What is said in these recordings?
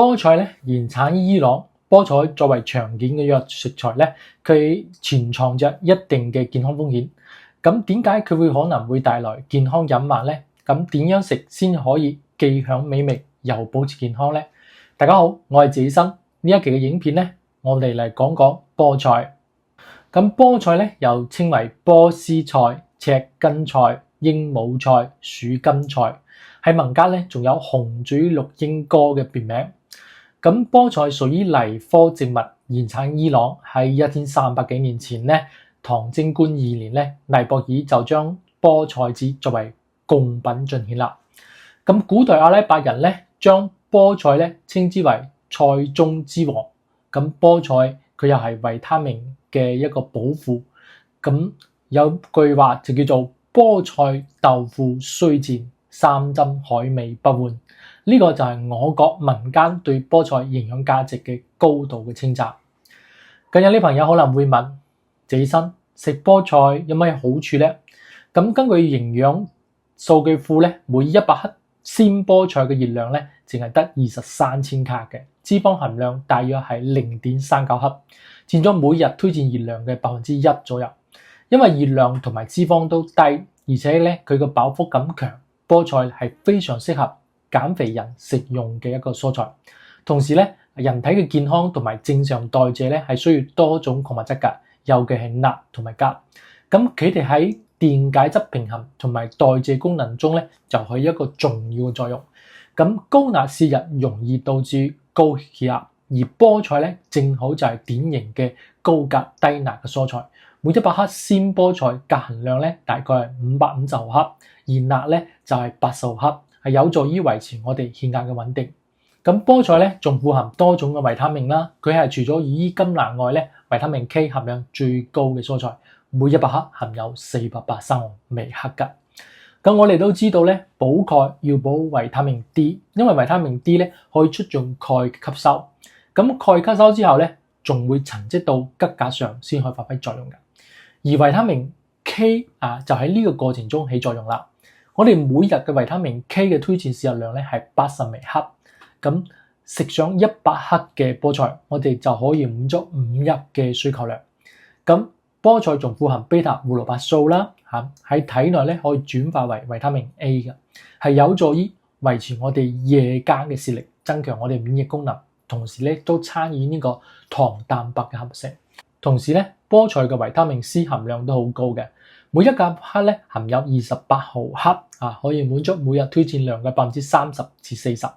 菠菜咧原產於伊朗，菠菜作為常見嘅藥食材咧，佢潛藏着一定嘅健康風險。咁點解佢會可能會帶來健康隱患呢？咁點樣食先可以既享美味又保持健康呢？大家好，我係謝醫生。呢一期嘅影片咧，我哋嚟講講菠菜。咁菠菜咧又稱為波斯菜、赤根菜、鸚鵡菜、樹根菜，喺民間咧仲有紅嘴綠鸚哥嘅別名。咁菠菜屬於藜科植物，原產伊朗。喺1300幾年前咧，唐貞觀2年咧，尼泊爾就將菠菜籽作為貢品進獻啦。咁古代阿拉伯人咧將菠菜咧稱之為菜中之王。咁菠菜佢又係維他命嘅一個寶庫。咁有句話就叫做菠菜豆腐雖賤，3針海味不換。呢個就係我國民間對菠菜營養價值嘅高度嘅稱讚。近日啲朋友可能會問，謝醫生，食菠菜有咩好處呢？咁根據營養數據庫咧，每100克鮮菠菜嘅熱量咧，淨係得23千卡嘅，脂肪含量大約係0.39克，佔咗每日推薦熱量嘅1%左右。因為熱量同埋脂肪都低，而且咧佢個飽腹感強，菠菜係非常適合減肥人食用嘅一個蔬菜。同時咧，人體嘅健康同埋正常代謝咧係需要多種礦物質㗎，尤其係鈉同埋鉀。咁佢哋喺電解質平衡同埋代謝功能中咧就係一個重要嘅作用。咁高鈉攝入容易導致高血壓，而菠菜咧正好就係典型嘅高鉀低鈉嘅蔬菜。每100克鮮菠菜鉀含量咧大概係550毫克，而鈉咧就係80毫克，係有助於維持我哋血壓嘅穩定。咁菠菜咧仲富含多種嘅維他命啦，佢係除咗羽衣甘藍外咧，維他命 K 含量最高嘅蔬菜，每100克含有483毫微克㗎。咁我哋都知道咧，補鈣要補維他命 D， 因為維他命 D 咧可以促進鈣吸收。咁鈣吸收之後咧，仲會沉積到骨骼上先可以發揮作用㗎。而維他命 K 就喺呢個過程中起作用啦。我哋每日嘅維他命 K 嘅推薦攝入量咧係80微克。咁食上100克嘅菠菜，我哋就可以滿足5日嘅需求量。咁菠菜仲富含 β 胡蘿蔔素啦，喺體內咧可以轉化為維他命 A 嘅，係有助於維持我哋夜間嘅視力，增強我哋免疫功能，同時咧都參與呢個糖蛋白嘅合成。同時咧，菠菜嘅維他命 C 含量都好高嘅，每1克咧含有28毫克，可以滿足每日推薦量嘅30%至40%。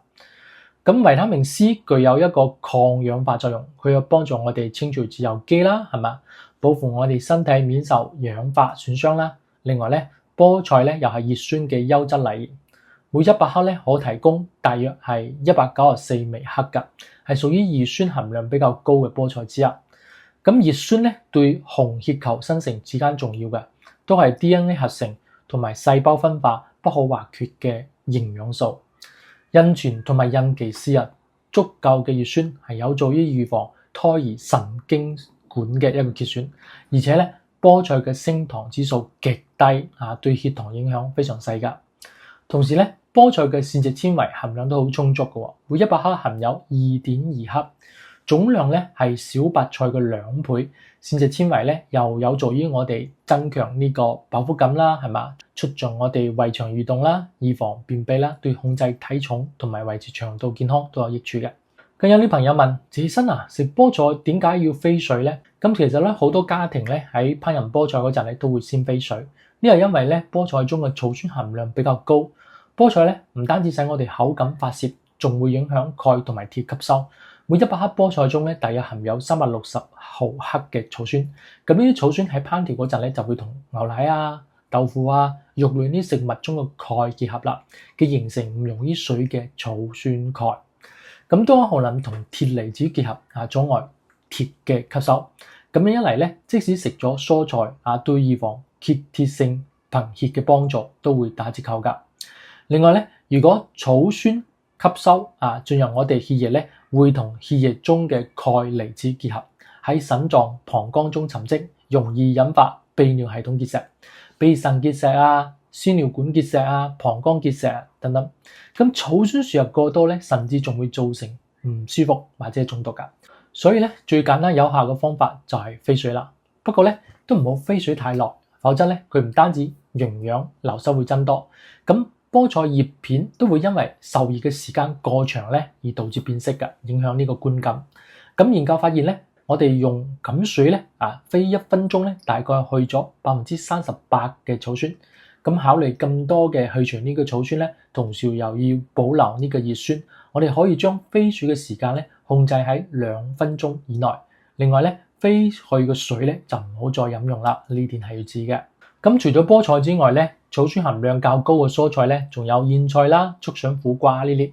咁維他命 C 具有一個抗氧化作用，佢有幫助我哋清除自由基啦，係嘛，保護我哋身體免受氧化損傷啦。另外咧，菠菜咧又係葉酸嘅優質來源，每100克咧可提供大約係194微克㗎，係屬於葉酸含量比較高嘅菠菜之一。咁葉酸咧對紅血球生成至間重要嘅，都係 DNA 合成同埋細胞分化不可或缺嘅營養素。孕前同埋孕期攝入足夠嘅葉酸係有助於預防胎兒神經管嘅一個缺損，而且咧菠菜嘅升糖指數極低，對血糖影響非常細㗎。同時咧，菠菜嘅膳食纖維含量都好充足嘅，每100克含有2.2克，總量咧係小白菜嘅2倍。膳食纖維咧又有助於我哋增強呢個飽腹感啦，係嘛？促進我哋胃腸蠕動啦，預防便秘啦，對控制體重同埋維持腸道健康都有益處嘅。咁有啲朋友問，謝醫生食菠菜點解要飛水咧？咁其實咧好多家庭咧喺烹飪菠菜嗰陣咧都會先飛水，呢係因為咧菠菜中嘅草酸含量比較高。菠菜咧唔單止使我哋口感發泄，仲會影響鈣同埋鐵吸收。每100克菠菜中咧，大約含有360毫克嘅草酸。咁呢啲草酸喺烹調嗰陣咧，就會同牛奶豆腐肉類呢食物中嘅鈣結合啦，嘅形成唔溶於水嘅草酸鈣。咁都可能同鐵離子結合阻礙鐵嘅吸收。咁樣一嚟咧，即使食咗蔬菜對預防缺鐵性貧血嘅幫助都會打折扣㗎。另外咧，如果草酸吸收進入我哋血液咧，會同血液中嘅鈣離子結合，喺腎臟、膀胱中沉積，容易引發泌尿系統結石，比如腎結石輸尿管結石膀胱結石等等。咁草酸攝入過多咧，甚至仲會造成唔舒服或者中毒㗎。所以咧最簡單有效嘅方法就係飛水啦。不過咧都唔好飛水太耐，否則咧佢唔單止營養流失會增多，咁菠菜葉片都會因為受熱嘅時間過長咧而導致變色嘅，影響呢個觀感。咁研究發現咧，我哋用滾水咧飛1分鐘咧，大概去咗38%嘅草酸。咁考慮咁多嘅去除呢個草酸咧，同時又要保留呢個葉酸，我哋可以將飛水嘅時間咧控制喺2分鐘以內。另外咧，飛去嘅水咧就唔好再飲用啦，呢點係要知嘅。咁除咗菠菜之外咧，草酸含量較高嘅蔬菜咧，仲有莧菜啦、竹筍、苦瓜呢啲。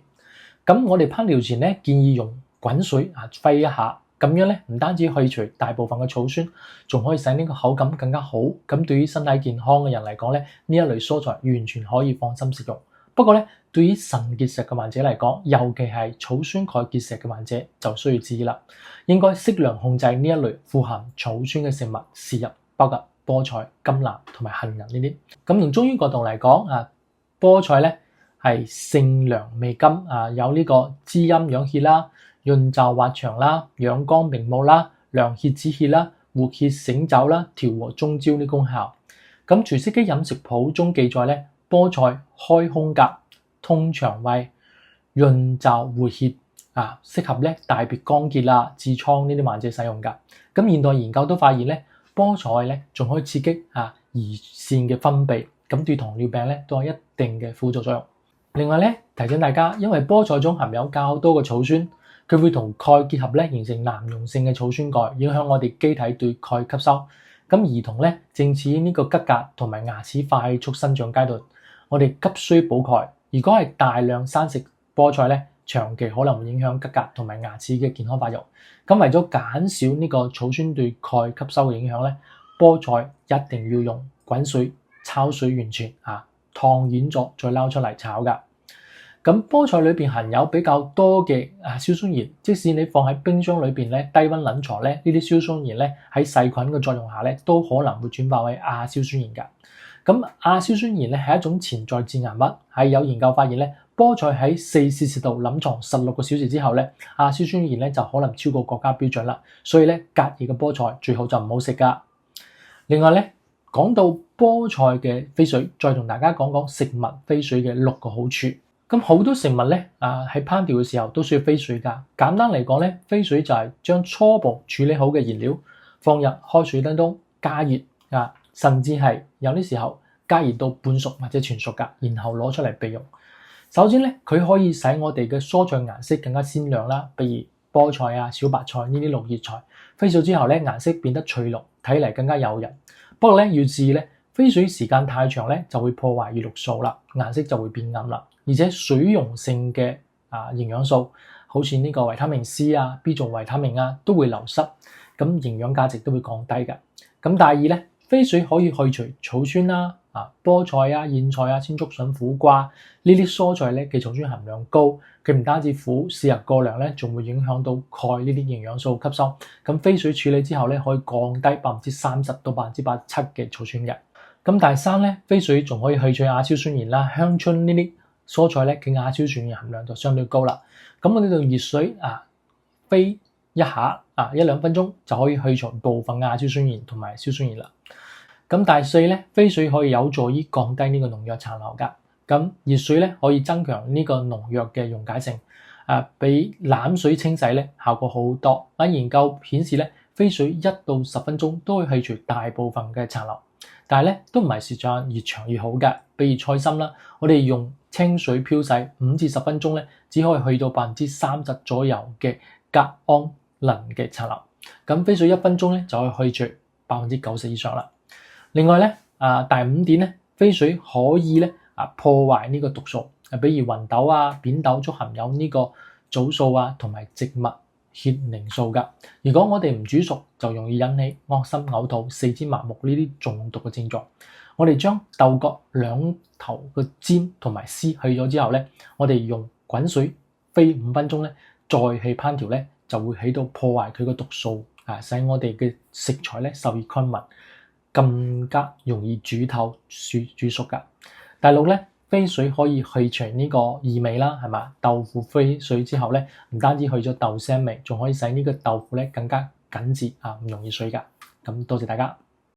咁我哋烹調前咧，建議用滾水飛一下，咁樣咧唔單止去除大部分嘅草酸，仲可以使呢個口感更加好。咁對於身體健康嘅人嚟講咧，呢一類蔬菜完全可以放心食用。不過咧，對於腎結石嘅患者嚟講，尤其係草酸鈣結石嘅患者就需要注意啦，應該適量控制呢一類富含草酸嘅食物攝入，包括菠菜、甘藍同埋杏仁呢啲。咁從中醫角度嚟講菠菜咧係性涼味甘有呢個滋陰養血啦、潤皺滑腸啦、養肝明目啦、涼血止血啦、活血醒酒啦、調和中焦啲功效。咁《隨息機飲食譜》中記載咧，菠菜開胸甲、通腸胃、潤皺活血適合咧大便乾結啦、痔瘡呢啲患者使用㗎。咁現代研究都發現咧，菠菜咧仲可以刺激胰腺嘅分泌，咁對糖尿病咧都有一定嘅輔助作用。另外咧，提醒大家，因為菠菜中含有較多嘅草酸，佢會同鈣結合咧，形成難溶性嘅草酸鈣，影響我哋機體對鈣吸收。咁兒童咧正處於呢個骨骼同埋牙齒快速生長階段，我哋急需補鈣。如果係大量生食菠菜咧，長期可能會影響骨骼同埋牙齒嘅健康發育。咁為咗減少呢個草酸對鈣吸收嘅影響咧，菠菜一定要用滾水焯水完全燙軟咗再撈出嚟炒㗎。咁菠菜裏邊含有比較多嘅硝酸鹽，即使你放喺冰箱裏邊咧，低溫冷藏咧，呢啲硝酸鹽咧喺細菌嘅作用下咧，都可能會轉化為亞硝酸鹽㗎。咁亞硝酸鹽咧係一種潛在致癌物，係有研究發現咧，菠菜喺4°C度冷藏16個小時之後咧，亞硝酸鹽咧就可能超過國家標準啦。所以咧，隔夜嘅菠菜最好就唔好食㗎。另外咧，講到菠菜嘅飛水，再同大家講講食物飛水嘅6個好處。咁好多食物咧喺烹調嘅時候都需要飛水㗎。簡單嚟講咧，飛水就係將初步處理好嘅原料放入開水當中加熱甚至係有啲時候加熱到半熟或者全熟㗎，然後攞出嚟備用。首先咧，佢可以使我哋嘅蔬菜顏色更加鮮亮啦，比如菠菜小白菜呢啲綠葉菜，飛水之後咧顏色變得翠綠，睇嚟更加誘人。不過咧要注意咧，飛水時間太長咧就會破壞葉綠素啦，顏色就會變暗啦。而且水溶性嘅營養素，好似呢個維他命 C B 族維他命都會流失，咁營養價值都會降低㗎。咁第二咧，飛水可以去除草酸啦，菠菜莧菜千竹筍、苦瓜呢啲蔬菜咧嘅草酸含量高，佢唔單止苦，攝入過量咧仲會影響到鈣呢啲營養素吸收。咁飛水處理之後咧，可以降低30%到87%嘅草酸嘅。咁第三咧，飛水仲可以去除亞硝酸鹽啦、香椿呢啲蔬菜咧嘅亞硝酸鹽含量就相對高啦。咁我哋用熱水飛一下1-2分鐘就可以去除部分亞硝酸鹽同埋硝酸鹽啦。咁第四咧，飛水可以有助於降低呢個農藥殘留㗎。咁熱水咧可以增強呢個農藥嘅溶解性，比冷水清洗咧效果好多。研究顯示咧，飛水1到10分鐘都會去除大部分嘅殘留，但係咧都唔係時間越長越好嘅。比如菜心啦，我哋用清水漂洗5至10分鐘咧，只可以去到30%左右嘅鎘胺磷嘅殘留。咁飛水1分鐘咧就可以去除90%以上啦。另外咧，第5點咧，飛水可以咧破壞呢個毒素，比如芸豆扁豆都含有呢個藻素同埋植物血凝素㗎。如果我哋唔煮熟，就容易引起噁心、嘔吐、四肢麻木呢啲中毒嘅症狀。我哋將豆角兩頭嘅尖同埋絲去咗之後咧，我哋用滾水飛5分鐘咧，再去烹調咧，就會起到破壞佢嘅毒素，使我哋嘅食材咧受熱均勻，更加容易煮透煮熟㗎。第6咧，飛水可以去除呢個異味啦，係嘛？豆腐飛水之後咧，唔單止去咗豆腥味，仲可以使呢個豆腐咧更加緊緻啊，唔容易碎㗎。咁多謝大家。